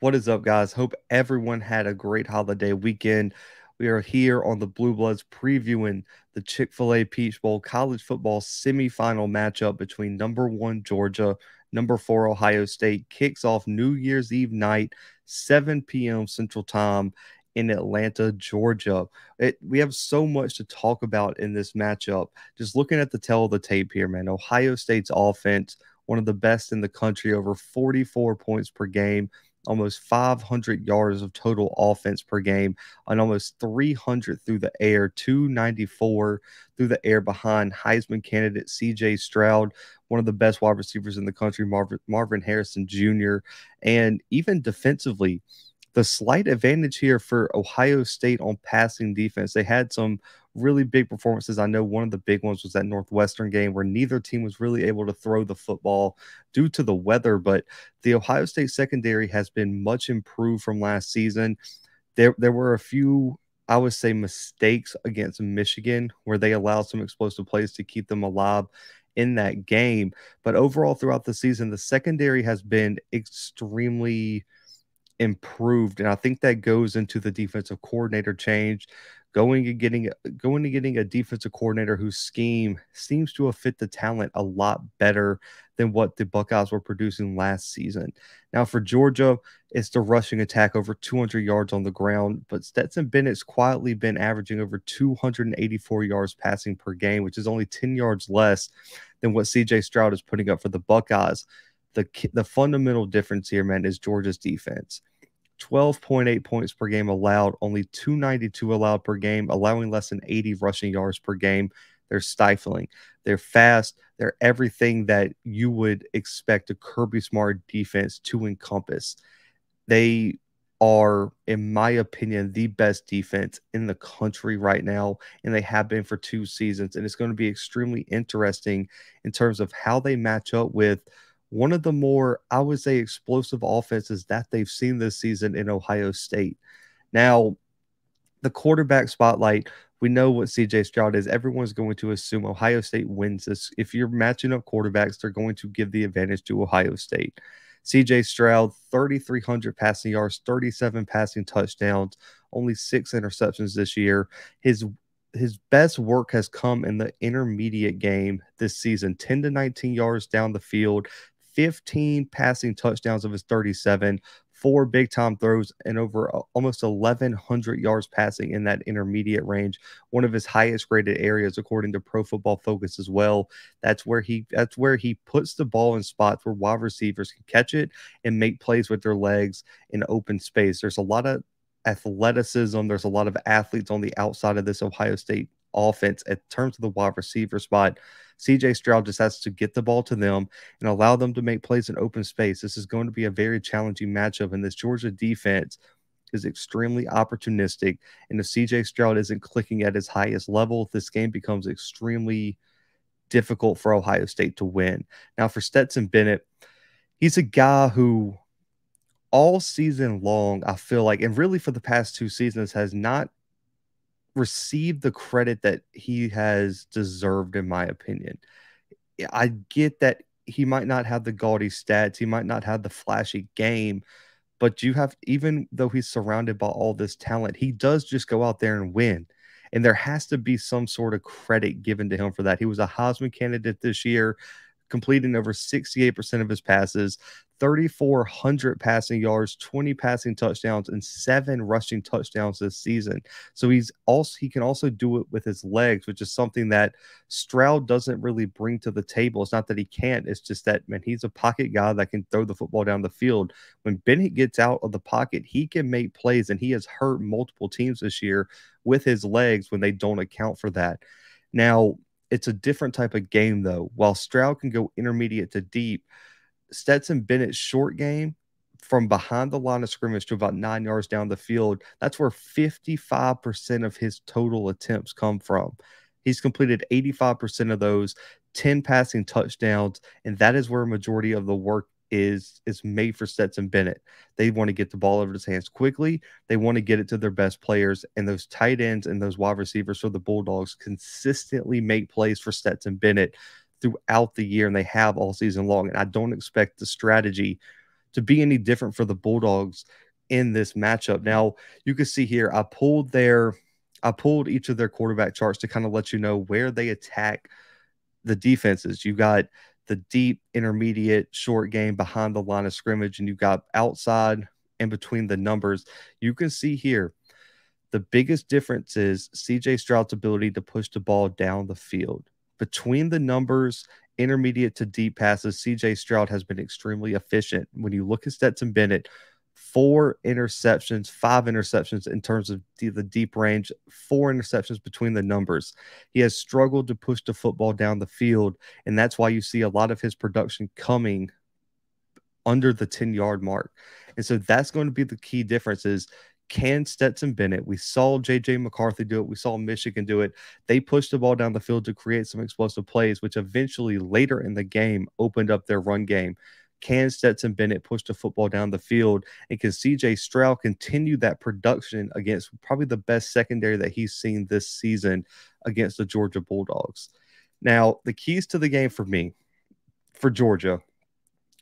What is up, guys? Hope everyone had a great holiday weekend. We are here on the Bluebloods previewing the Chick-fil-A Peach Bowl college football semifinal matchup between number one Georgia, number four Ohio State. Kicks off New Year's Eve night, 7 p.m. Central Time in Atlanta, Georgia. We have so much to talk about in this matchup. Just looking at the tail of the tape here, man. Ohio State's offense, one of the best in the country, over 44 points per game, almost 500 yards of total offense per game, and almost 300 through the air, 294 through the air behind Heisman candidate CJ Stroud, one of the best wide receivers in the country, Marvin Harrison Jr. And even defensively, the slight advantage here for Ohio State on passing defense. They had some really big performances. I know one of the big ones was that Northwestern game where neither team was really able to throw the football due to the weather, but the Ohio State secondary has been much improved from last season. There were a few, I would say, mistakes against Michigan where they allowed some explosive plays to keep them alive in that game. But overall, throughout the season, the secondary has been extremely improved, and I think that goes into the defensive coordinator change, going and getting a defensive coordinator whose scheme seems to have fit the talent a lot better than what the Buckeyes were producing last season. Now for Georgia, it's the rushing attack, over 200 yards on the ground, but Stetson Bennett's quietly been averaging over 284 yards passing per game, which is only 10 yards less than what CJ Stroud is putting up for the Buckeyes. The fundamental difference here, man, is Georgia's defense. 12.8 points per game allowed, only 292 allowed per game, allowing less than 80 rushing yards per game. They're stifling. They're fast. They're everything that you would expect a Kirby Smart defense to encompass. They are, in my opinion, the best defense in the country right now, and they have been for 2 seasons. And it's going to be extremely interesting in terms of how they match up with one of the more, I would say, explosive offenses that they've seen this season in Ohio State. Now, the quarterback spotlight, we know what CJ Stroud is. Everyone's going to assume Ohio State wins this. If you're matching up quarterbacks, they're going to give the advantage to Ohio State. CJ Stroud, 3,300 passing yards, 37 passing touchdowns, only 6 interceptions this year. His best work has come in the intermediate game this season, 10 to 19 yards down the field, 15 passing touchdowns of his 37, 4 big time throws, and over almost 1,100 yards passing in that intermediate range. One of his highest graded areas, according to Pro Football Focus as well. That's where he puts the ball in spots where wide receivers can catch it and make plays with their legs in open space. There's a lot of athleticism. There's a lot of athletes on the outside of this Ohio State offense in terms of the wide receiver spot. CJ Stroud just has to get the ball to them and allow them to make plays in open space. This is going to be a very challenging matchup, and this Georgia defense is extremely opportunistic. And if CJ Stroud isn't clicking at his highest level, this game becomes extremely difficult for Ohio State to win. Now, for Stetson Bennett, he's a guy who all season long, I feel like, and really for the past 2 seasons, has not received the credit that he has deserved, in my opinion. I get that he might not have the gaudy stats, he might not have the flashy game, but you have, even though he's surrounded by all this talent, he does just go out there and win. And there has to be some sort of credit given to him for that. He was a Heisman candidate this year, completing over 68% of his passes, 3,400 passing yards, 20 passing touchdowns, and 7 rushing touchdowns this season. So he can also do it with his legs, which is something that Stroud doesn't really bring to the table. It's not that he can't, it's just that, man, he's a pocket guy that can throw the football down the field. When Bennett gets out of the pocket, he can make plays, and he has hurt multiple teams this year with his legs when they don't account for that. Now, it's a different type of game, though. While Stroud can go intermediate to deep, Stetson Bennett's short game from behind the line of scrimmage to about 9 yards down the field, that's where 55% of his total attempts come from. He's completed 85% of those, 10 passing touchdowns, and that is where a majority of the work is made for Stetson Bennett. They want to get the ball over his hands quickly. They want to get it to their best players, and those tight ends and those wide receivers for the Bulldogs consistently make plays for Stetson Bennett throughout the year, and they have all season long. And I don't expect the strategy to be any different for the Bulldogs in this matchup. Now, you can see here, I pulled each of their quarterback charts to kind of let you know where they attack the defenses. You got the deep, intermediate, short game behind the line of scrimmage, and you got outside and between the numbers. You can see here the biggest difference is CJ Stroud's ability to push the ball down the field. Between the numbers, intermediate to deep passes, CJ Stroud has been extremely efficient. When you look at Stetson Bennett, 5 interceptions in terms of the deep range, 4 interceptions between the numbers. He has struggled to push the football down the field, and that's why you see a lot of his production coming under the 10-yard mark. And so that's going to be the key difference is, can Stetson Bennett, we saw J.J. McCarthy do it, we saw Michigan do it, they pushed the ball down the field to create some explosive plays, which eventually later in the game opened up their run game. Can Stetson Bennett push the football down the field? And can CJ Stroud continue that production against probably the best secondary that he's seen this season against the Georgia Bulldogs? Now, the keys to the game for me, for Georgia,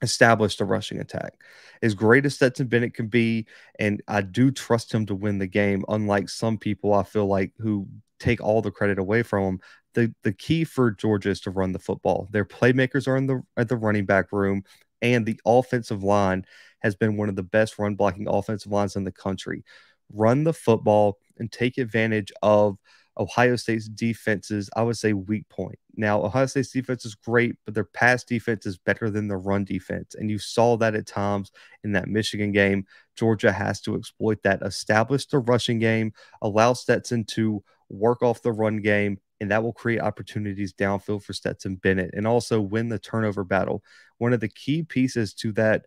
establish the rushing attack. As great as Stetson Bennett can be, and I do trust him to win the game, unlike some people I feel like who take all the credit away from him. The key for Georgia is to run the football. Their playmakers are at the running back room, and the offensive line has been one of the best run blocking offensive lines in the country. Run the football and take advantage of Ohio State's defense's, I would say, weak point. Now, Ohio State's defense is great, but their pass defense is better than the run defense. And you saw that at times in that Michigan game. Georgia has to exploit that, establish the rushing game, allow Stetson to work off the run game, and that will create opportunities downfield for Stetson Bennett and also win the turnover battle. One of the key pieces to that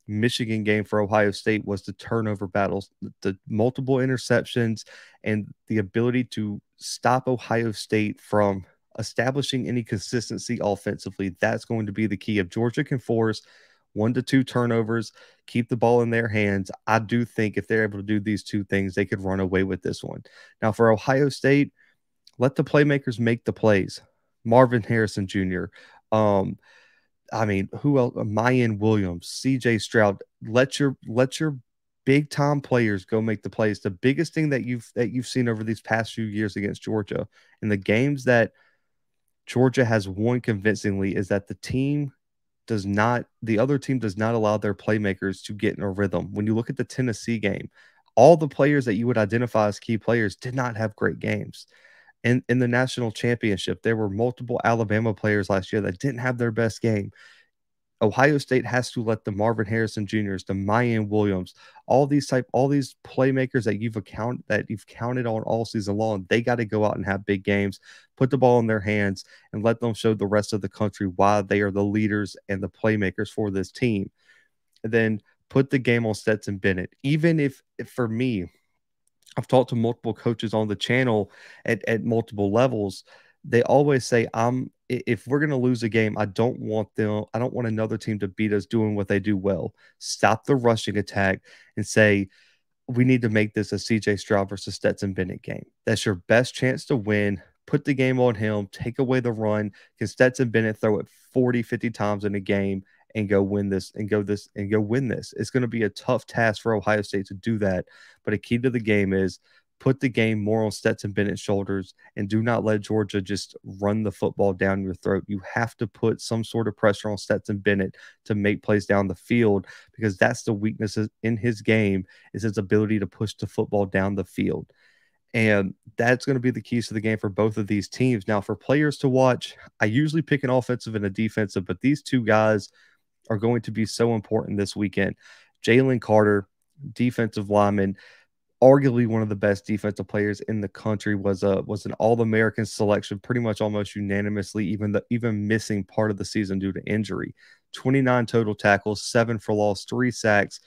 Michigan game for Ohio State was the turnover battles, the multiple interceptions, and the ability to stop Ohio State from establishing any consistency offensively. That's going to be the key. If Georgia can force 1 to 2 turnovers, keep the ball in their hands, I do think if they're able to do these two things, they could run away with this one. Now, for Ohio State, let the playmakers make the plays. Marvin Harrison Jr., who else? Mayan Williams, CJ Stroud. Let your big time players go make the plays. The biggest thing that you've seen over these past few years against Georgia in the games that Georgia has won convincingly is that the other team does not allow their playmakers to get in a rhythm. When you look at the Tennessee game, all the players that you would identify as key players did not have great games. In the national championship, there were multiple Alabama players last year that didn't have their best game. Ohio State has to let the Marvin Harrison Jr.'s, the Mayan Williams, all these playmakers that you've counted on all season long, they got to go out and have big games, put the ball in their hands, and let them show the rest of the country why they are the leaders and the playmakers for this team. And then put the game on Stetson Bennett. Even if for me, I've talked to multiple coaches on the channel at multiple levels. They always say, if we're going to lose a game, I don't want another team to beat us doing what they do well. Stop the rushing attack and say, we need to make this a CJ Stroud versus Stetson Bennett game. That's your best chance to win. Put the game on him, take away the run. Can Stetson Bennett throw it 40, 50 times in a game and go win this and go win this? It's going to be a tough task for Ohio State to do that. But a key to the game is put the game more on Stetson Bennett's shoulders and do not let Georgia just run the football down your throat. You have to put some sort of pressure on Stetson Bennett to make plays down the field, because that's the weaknesses in his game, is his ability to push the football down the field. And that's going to be the keys to the game for both of these teams. Now, for players to watch, I usually pick an offensive and a defensive, but these two guys are going to be so important this weekend. Jalen Carter, defensive lineman, arguably one of the best defensive players in the country, was an All-American selection pretty much almost unanimously, even missing part of the season due to injury. 29 total tackles, 7 for loss, 3 sacks,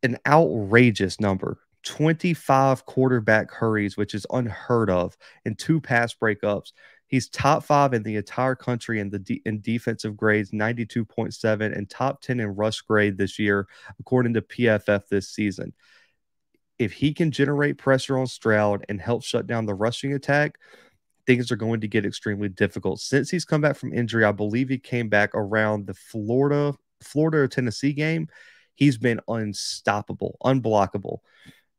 an outrageous number. 25 quarterback hurries, which is unheard of, and 2 pass breakups. He's top 5 in the entire country in defensive grades, 92.7, and top 10 in rush grade this year, according to PFF this season. If he can generate pressure on Stroud and help shut down the rushing attack, things are going to get extremely difficult. Since he's come back from injury, I believe he came back around the Florida Florida or Tennessee game, he's been unstoppable, unblockable.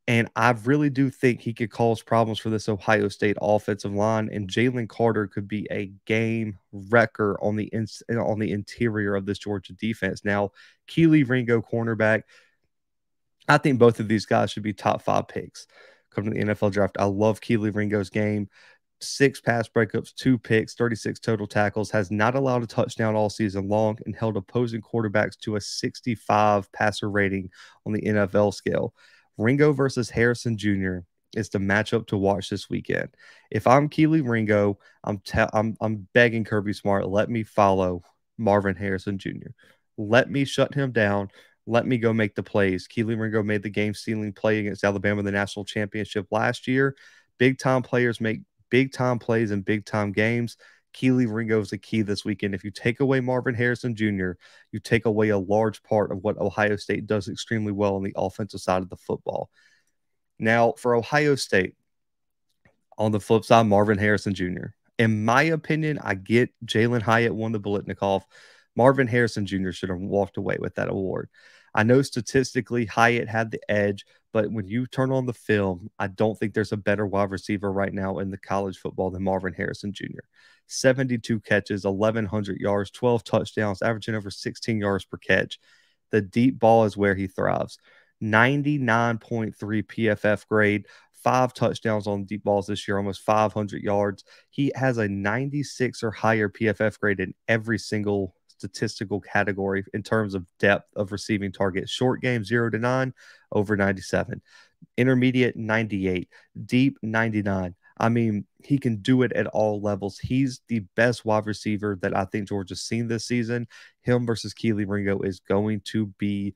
And I really do think he could cause problems for this Ohio State offensive line. And Jalen Carter could be a game wrecker on the interior of this Georgia defense. Now, Keely Ringo, cornerback, I think both of these guys should be top 5 picks coming to the NFL draft. I love Keely Ringo's game. 6 pass breakups, 2 picks, 36 total tackles, has not allowed a touchdown all season long, and held opposing quarterbacks to a 65 passer rating on the NFL scale. Ringo versus Harrison Jr. is the matchup to watch this weekend. If I'm Keely Ringo, I'm begging Kirby Smart, let me follow Marvin Harrison Jr. Let me shut him down. Let me go make the plays. Keely Ringo made the game-stealing play against Alabama in the national championship last year. Big-time players make big-time plays in big-time games. Keely Ringo is the key this weekend. If you take away Marvin Harrison Jr., you take away a large part of what Ohio State does extremely well on the offensive side of the football. Now, for Ohio State, on the flip side, Marvin Harrison Jr. In my opinion, I get Jalen Hyatt won the Biletnikoff. Marvin Harrison Jr. should have walked away with that award. I know statistically Hyatt had the edge, but when you turn on the film, I don't think there's a better wide receiver right now in the college football than Marvin Harrison Jr. 72 catches, 1,100 yards, 12 touchdowns, averaging over 16 yards per catch. The deep ball is where he thrives. 99.3 PFF grade, 5 touchdowns on deep balls this year, almost 500 yards. He has a 96 or higher PFF grade in every single statistical category in terms of depth of receiving targets. Short game 0 to 9, over 97. Intermediate 98, deep 99. I mean, he can do it at all levels. He's the best wide receiver that I think Georgia's seen this season. Him versus Keely Ringo is going to be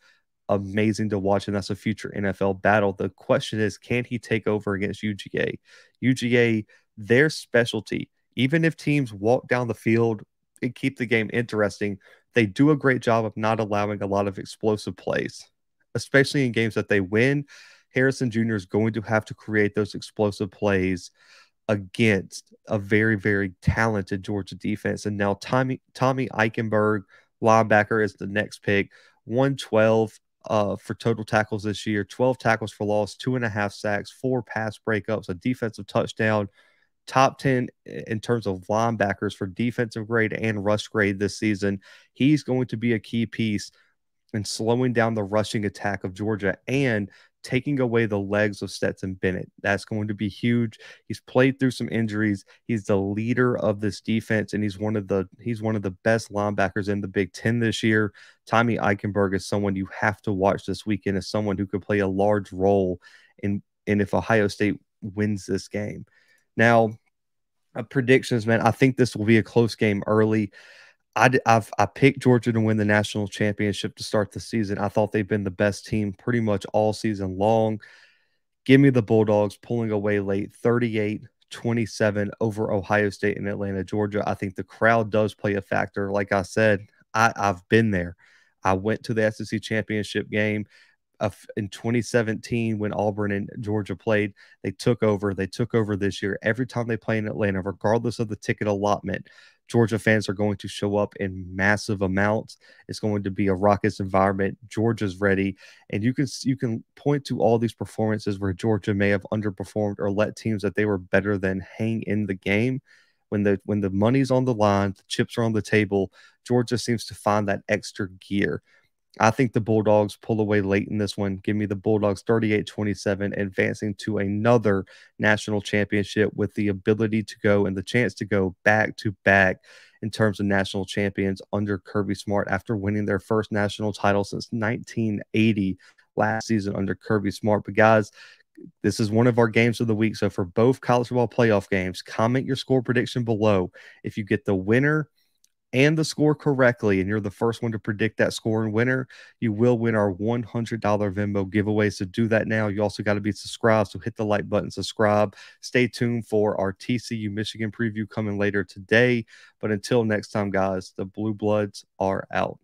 amazing to watch, and that's a future NFL battle. The question is, can he take over against UGA? UGA, their specialty, even if teams walk down the field and keep the game interesting, they do a great job of not allowing a lot of explosive plays, especially in games that they win. Harrison Jr. is going to have to create those explosive plays against a very, very talented Georgia defense. And now Tommy Eichenberg, linebacker, is the next pick. 112 for total tackles this year, 12 tackles for loss, 2.5 sacks, 4 pass breakups, a defensive touchdown. Top 10 in terms of linebackers for defensive grade and rush grade this season. He's going to be a key piece in slowing down the rushing attack of Georgia and taking away the legs of Stetson Bennett. That's going to be huge. He's played through some injuries. He's the leader of this defense, and he's one of the best linebackers in the Big Ten this year. Tommy Eichenberg is someone you have to watch this weekend, as someone who could play a large role in if Ohio State wins this game. Now, predictions, man. I think this will be a close game early. I picked Georgia to win the national championship to start the season. I thought they've been the best team pretty much all season long. Give me the Bulldogs pulling away late, 38-27 over Ohio State and Atlanta, Georgia. I think the crowd does play a factor. Like I said, I've been there. I went to the SEC championship game in 2017 when Auburn and Georgia played. They took over this year. Every time they play in Atlanta, regardless of the ticket allotment, Georgia fans are going to show up in massive amounts. It's going to be a raucous environment. Georgia's ready, and you can point to all these performances where Georgia may have underperformed or let teams that they were better than hang in the game. When the money's on the line, the chips are on the table, Georgia seems to find that extra gear. I think the Bulldogs pull away late in this one. Give me the Bulldogs 38-27, advancing to another national championship with the ability to go and the chance to go back to back in terms of national champions under Kirby Smart after winning their first national title since 1980 last season under Kirby Smart. But guys, this is one of our games of the week. So for both college football playoff games, comment your score prediction below. If you get the winner and the score correctly, and you're the first one to predict that score and winner, you will win our $100 Venmo giveaway. So do that now. You also got to be subscribed, so hit the like button, subscribe. Stay tuned for our TCU Michigan preview coming later today. But until next time, guys, the Blue Bloods are out.